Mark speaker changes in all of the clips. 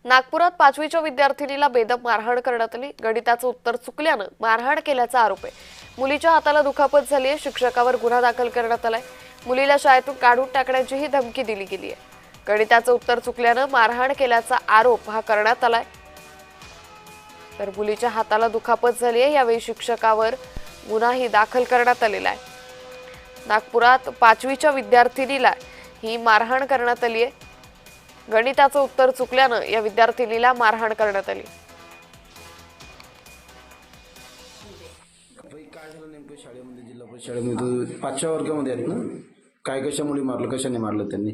Speaker 1: नागपुरात 5वीच्या विद्यार्थिनीला बेदम मारहाण करण्यात आली। गणिताचं उत्तर चुकल्यानं मारहाण केल्याचा आरोप आहे। मुलीच्या हाताला दुखापत झाली आहे। शिक्षकावर गुन्हा दाखल करण्यात आलाय। मुलीला शाळेतून काढून टाकण्याचीही धमकी दिली गेली आहे। गणिताचं उत्तर चुकल्यानं मारहाण केल्याचा आरोप हा करण्यात आलाय। तर मुलीच्या हाताला दुखापत झाली आहे। यावेळी शिक्षकावर गुन्हाही दाखल करण्यात आलेला आहे। नागपुरात 5वीच्या विद्यार्थिनीला ही मारहाण करण्यात आली आहे। गणिताचं उत्तर चुकल्यानं या विद्यार्थिनीला मारहाण करण्यात आली।
Speaker 2: काय झालं नेमकं शाळेमध्ये, जिल्हा परिषद शाळेमध्ये 5व्या वर्गामध्ये आहेत ना? काय कशामुळे मारलं, कशाने मारलं त्यांनी?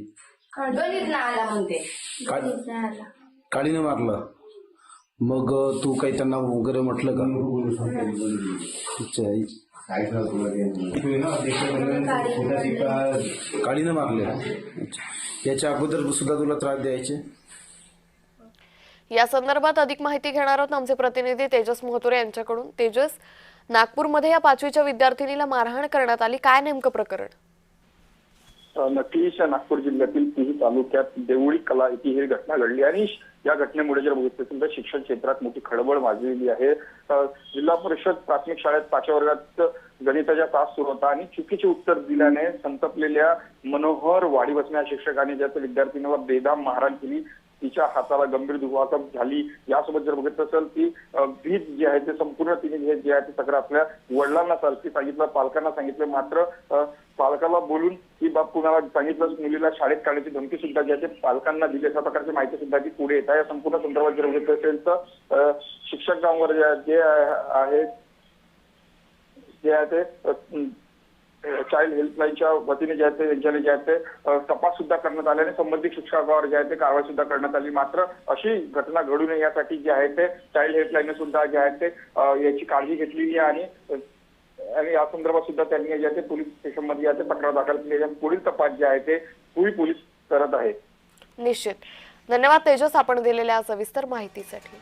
Speaker 2: काडीने मारलं। मग तू काही त्यांना वगैरे म्हटलं का? अच्छा, काडीने मारले। याच्या अगोदर सुद्धा तुला त्रास द्यायचे?
Speaker 1: या संदर्भात अधिक माहिती घेणार आहोत आमचे प्रतिनिधी तेजस मोहतुरे यांच्याकडून। तेजस, नागपूरमध्ये या 5वीच्या विद्यार्थिनीला मारहाण करण्यात आली, काय नेमकं प्रकरण?
Speaker 3: नक्कीच नागपूर जिल्ह्यातील तिही तालुक्यात देवळी कला येथे ही घटना घडली आणि या घटनेमुळे जर बघितलं तर शिक्षण क्षेत्रात मोठी खळबळ माजलेली आहे। जिल्हा परिषद प्राथमिक शाळेत 5व्या वर्गात गणिताचा तास सुरू होता आणि चुकीचे उत्तर दिल्याने संतपलेल्या मनोहर वाडीवसने या शिक्षकाने ज्या विद्यार्थिनीवर बेदम मारहाण केली। तिच्या हाताला गंभीर दुखापत झाली। यासोबत जर बघितलं असेल ती भीत जी आहे ते संपूर्ण तिने जी आहे ती तक्रार आपल्या वडिलांना सांगितलं, पालकांना सांगितलं, मात्र पालकाला बोलून ही बाब कुणाला सांगितलं, मुलीला शाळेत काढण्याची धमकी सुद्धा जी आहे पालकांना दिली अशा प्रकारची माहिती सुद्धा ती पुढे येत आहे। या संपूर्ण संदर्भात जर बघितलं असेल तर शिक्षकांवर जे आहे ते चाइल्ड हेल्पलाईनच्या वतीने जे आहे ते यांच्याने जे आहे ते तपास सुद्धा करण्यात आल्याने संबंधित शिक्षकावर जे आहे ते कारवाई सुद्धा करण्यात आली। मात्र अशी घटना घडू नये यासाठी जे आहे ते चाइल्ड हेल्पलाईनने सुद्धा जे आहे ते याची काळजी घेतलेली आहे आणि या संदर्भात सुद्धा त्यांनी जे आहे ते पोलीस स्टेशनमध्ये जे तक्रार दाखल केली आहे। पुढील तपास जे आहे ते पोलीस करत आहेत।
Speaker 1: निश्चित, धन्यवाद तेजस आपण दिलेल्या सविस्तर माहितीसाठी।